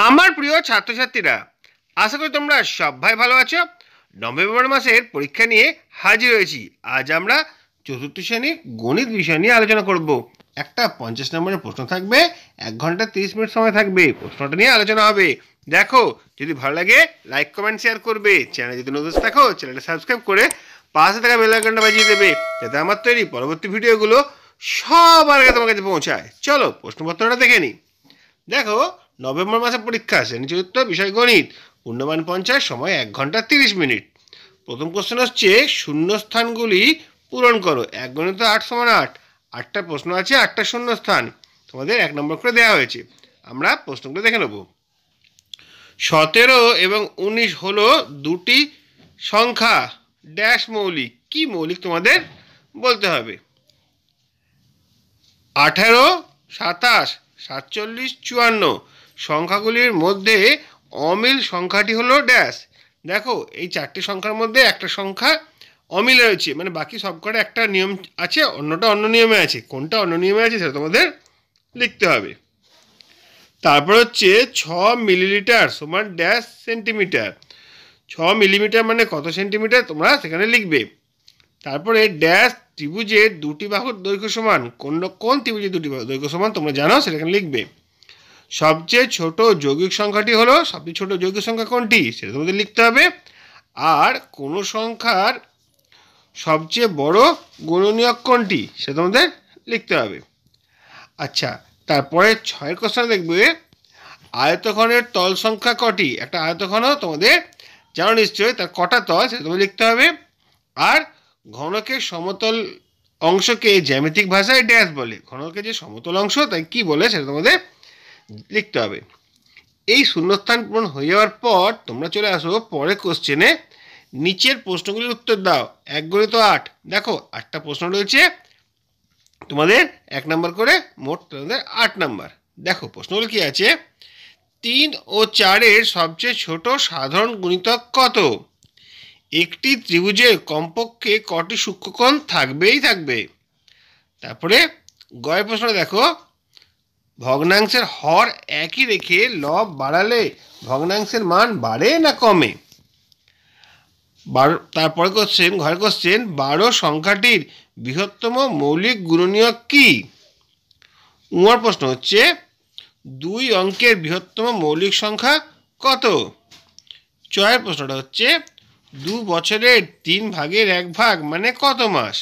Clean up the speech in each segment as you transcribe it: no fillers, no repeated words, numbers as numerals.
আমার প্রিয় ছাত্রছাত্রীরা, আশা করি তোমরা সবাই ভালো আছো। নভেম্বর মাসের পরীক্ষা নিয়ে হাজির হয়েছি। আজ আমরা চতুর্থ শ্রেণীর গণিত বিষয় নিয়ে আলোচনা করব। একটা 50 নম্বরের প্রশ্ন থাকবে, 1 ঘন্টা 30 মিনিট সময় থাকবে। প্রশ্নটা নিয়ে আলোচনা হবে। দেখো, যদি ভালো লাগে লাইক কমেন্ট শেয়ার করবে। চ্যানেল যদি নতুন থাকো চ্যানেলটা সাবস্ক্রাইব করে পাশে থাকা বেল আইকনটা বাজিয়ে দেবে, যাতে আমার তৈরি পরবর্তী ভিডিওগুলো সবার আগে তোমার কাছে পৌঁছায়। চলো প্রশ্নপত্রটা দেখে নিই। দেখো, নভেম্বর মাসে পরীক্ষা, শ্রেণী চতুর্থ, বিষয় গণিত, পূর্ণমান 50, সময় 1 ঘন্টা 30 মিনিট। প্রথম কোশ্চেন হচ্ছে শূন্যস্থানগুলি পূরণ করো। 1 গণিত 8 সমান 8। 8টা প্রশ্ন আছে, 8টা শূন্যস্থান তোমাদের 1 নম্বর করে দেওয়া হয়েছে। আমরা প্রশ্নগুলো দেখে নেব। 17 এবং 19 হলো দুটি সংখ্যা ড্যাশ মৌলিক। কি মৌলিক তোমাদের বলতে হবে। 18, 27, 47, 54 সংখ্যাগুলির মধ্যে অমিল সংখ্যাটি হলো ড্যাশ। দেখো, এই 4টি সংখ্যার মধ্যে একটা সংখ্যা অমিল রয়েছে, মানে বাকি সবকটা একটা নিয়ম আছে, অন্যটা অন্য নিয়মে আছে। কোনটা অন্য নিয়মে আছে সেটা তোমাদের লিখতে হবে। তারপর হচ্ছে 6 মিলিলিটার সমান ড্যাশ সেন্টিমিটার। 6 মিলিমিটার মানে কত সেন্টিমিটার তোমরা সেখানে লিখবে। তারপরে ড্যাশ ত্রিভুজের দুটি বাহুর দৈর্ঘ্য সমান। কোন ত্রিভুজের দুটি বাহুর দৈর্ঘ্য সমান তোমরা জানো, সেখানে লিখবে। সবচেয়ে ছোট যৌগিক সংখ্যাটি হলো, সবচেয়ে ছোট যৌগিক সংখ্যা কোনটি সেটা তোমাদের লিখতে হবে। আর কোন সংখ্যার সবচেয়ে বড় গুণনীয়ক কোনটি সেটা তোমাদের লিখতে হবে। আচ্ছা, তারপরে 6 কোশ্চেন দেখবে, আয়তঘনের তল সংখ্যা কটি। একটা আয়তঘনও তোমাদের জানো নিশ্চয়ই, তার কটা তল সেটা তোমাদের লিখতে হবে। আর ঘনকের সমতল অংশকে জ্যামিতিক ভাষায় ড্যাশ বলে। ঘনকের যে সমতল অংশ তাই কি বলে সেটা তোমাদের লিখতে হবে। এই শূন্যস্থান পূরণ হয়ে যাওয়ার পর তোমরা চলে আসো পরের কোশ্চেনে। নিচের প্রশ্নগুলির উত্তর দাও। 1 গণিত 8। দেখো, 8টা প্রশ্ন রয়েছে তোমাদের 1 নম্বর করে, মোট তোমাদের 8 নম্বর। দেখো প্রশ্নগুলো কি আছে। 3 ও 4 এর সবচেয়ে ছোট সাধারণ গুণিতক কত? একটি ত্রিভুজের কমপক্ষে কটি সূক্ষ্মকোণ থাকবেই থাকবে। তারপরে গয়ের প্রশ্ন দেখো, ভগ্নাংশের হর একই রেখে লব বাড়ালে ভগ্নাংশের মান বাড়ে না কমে? তারপরে কোশ্চেন, ঘরের কোশ্চেন, 12 সংখ্যাটির বৃহত্তম মৌলিক গুণনীয়ক কি? উমার প্রশ্ন হচ্ছে 2 অঙ্কের বৃহত্তম মৌলিক সংখ্যা কত? চয়ের প্রশ্নটা হচ্ছে 2 বছরের 3 ভাগের 1 ভাগ মানে কত মাস?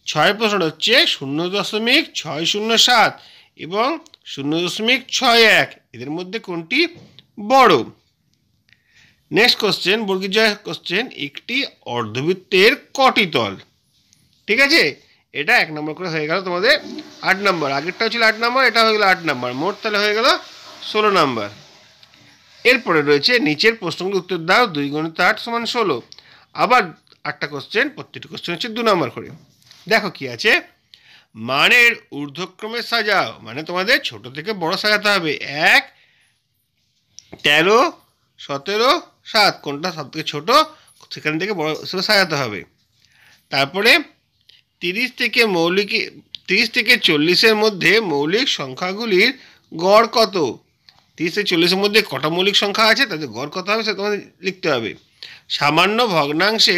6 প্রশ্নটা হচ্ছে 0.607 এবং 0.61 এদের মধ্যে কোনটি বড়? নেক্সট কোশ্চেন, বর্গীয় কোশ্চেন, একটি অর্ধবৃত্তের কটি তল? ঠিক আছে, এটা 1 নম্বর করে হয়ে গেল তোমাদের 8 নম্বর। আগেরটাও ছিল 8 নম্বর, এটা হয়ে গেল 8 নম্বর। মোট তাহলে হয়ে গেল 16 নম্বর। এরপরে রয়েছে নিচের প্রশ্নগুলোর উত্তর দাও। 2 গণিত 8 সমান 16। আবার 8টা কোশ্চেন, প্রত্যেকটি কোশ্চেন হচ্ছে 2 নম্বর করে। দেখো কি আছে। মানের ঊর্ধ্বক্রমে সাজাও, মানে তোমাদের ছোট থেকে বড় সাজাতে হবে। 1, 13, 17, 7 কোনটা সব থেকে ছোট সেখান থেকে বড় হিসেবে সাজাতে হবে। তারপরে 30 থেকে 40-এর মধ্যে মৌলিক সংখ্যাগুলির গড় কত? 30 থেকে 40-এর মধ্যে কটা মৌলিক সংখ্যা আছে, তাদের গড় কত হবে সেটা তোমাদের লিখতে হবে। সামান্য ভগ্নাংশে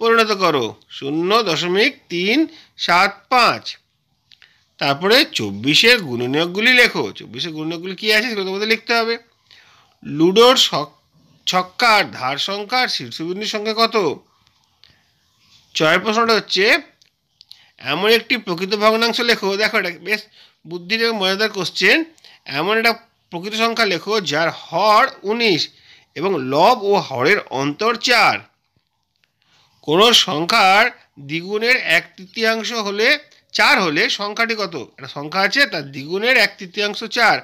পরিণত করো। 0.375। তারপরে 24-এর গুণনীয়কগুলি লেখো। 24-এর গুণনীয়কগুলি কী আছে সেগুলো তোমাদের লিখতে হবে। লুডোর ছক্কার ধার সংখ্যার শীর্ষবিন্দুর সংখ্যা কত? 6 প্রশ্নটা হচ্ছে এমন একটি প্রকৃত ভগ্নাংশ লেখো। দেখো, এটা বেশ বুদ্ধির এবং মজাদার কোশ্চেন। এমন একটা প্রকৃত সংখ্যা লেখো যার হর 19 এবং লব ও হরের অন্তর 4। কোনো সংখ্যার দ্বিগুণের 1/3 হলে 4 হলে সংখ্যাটি কত? একটা সংখ্যা আছে, তার দ্বিগুণের 1/3 4,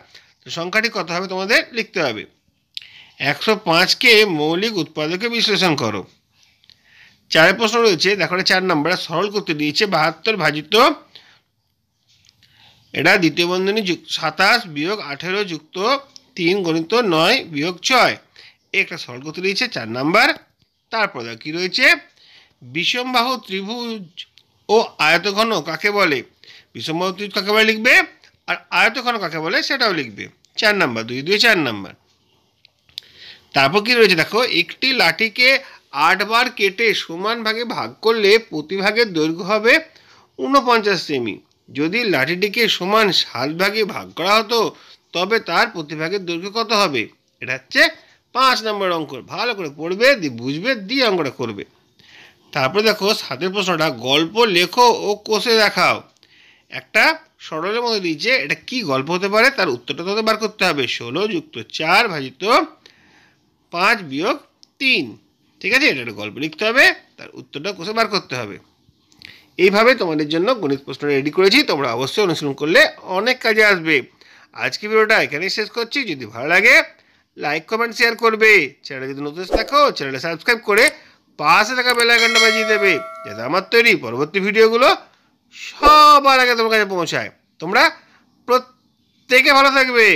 তো সংখ্যাটি কত হবে তোমাদের লিখতে হবে। 105কে মৌলিক উৎপাদকে বিশ্লেষণ করো। 4 প্রশ্ন রয়েছে। দেখো, 4 নম্বরে সরল করতে দিয়েছে। 72 ভাজিত, এটা দ্বিতীয় বন্ধনী 27 বিয়োগ 18 যুক্ত 3 গণিত 9 বিয়োগ 6, একটা সরল করতে দিয়েছে 4 নম্বর। তারপর কি রয়েছে, বিষমবাহু ত্রিভুজ ও আয়তঘন কাকে বলে? বিষমবাহু ত্রিভুজ কাকে বলে লিখবে, আর আয়তঘন কাকে বলে সেটাও লিখবে। 4 নাম্বার, 2 2 4 নাম্বার। তারপর কি রয়েছে দেখো, একটি লাঠিকে 8 বার কেটে সমান ভাগে ভাগ করলে প্রতি ভাগের দৈর্ঘ্য হবে 49 সেমি। যদি লাঠিটিকে সমান 7 ভাগে ভাগ করা হতো তবে তার প্রতি ভাগের দৈর্ঘ্য কত হবে? এটা হচ্ছে 5 নম্বর অঙ্ক। ভালো করে পড়বে, দিয়ে বুঝবে, দিয়ে অঙ্কটা করবে। তারপরে দেখো 7 প্রশ্নটা, গল্প লেখো ও কষে দেখাও। একটা সরলের মধ্যে দিয়েছে, এটা কি গল্প হতে পারে তার উত্তরটা তোদের বার করতে হবে। 16 যুক্ত 4 ভাজিত 5 বিয়োগ 3। ঠিক আছে, এটা একটা গল্প লিখতে হবে, তার উত্তরটা কষে বার করতে হবে। এইভাবে তোমাদের জন্য গণিত প্রশ্ন রেডি করেছি, তোমরা অবশ্যই অনুসরণ করলে অনেক কাজে আসবে। আজকে ভিডিওটা এখানেই শেষ করছি। যদি ভালো লাগে লাইক কমেন্ট শেয়ার করবে। চ্যানেলে যদি নতুন থাকো চ্যানেলটা সাবস্ক্রাইব করে পাশে থাকা বেল আইকনটা বাজিয়ে দেবে, যাতে আমার তৈরি পরবর্তী ভিডিওগুলো সবার আগে তোমার কাছে পৌঁছায়। তোমরা প্রত্যেকে ভালো থাকবে।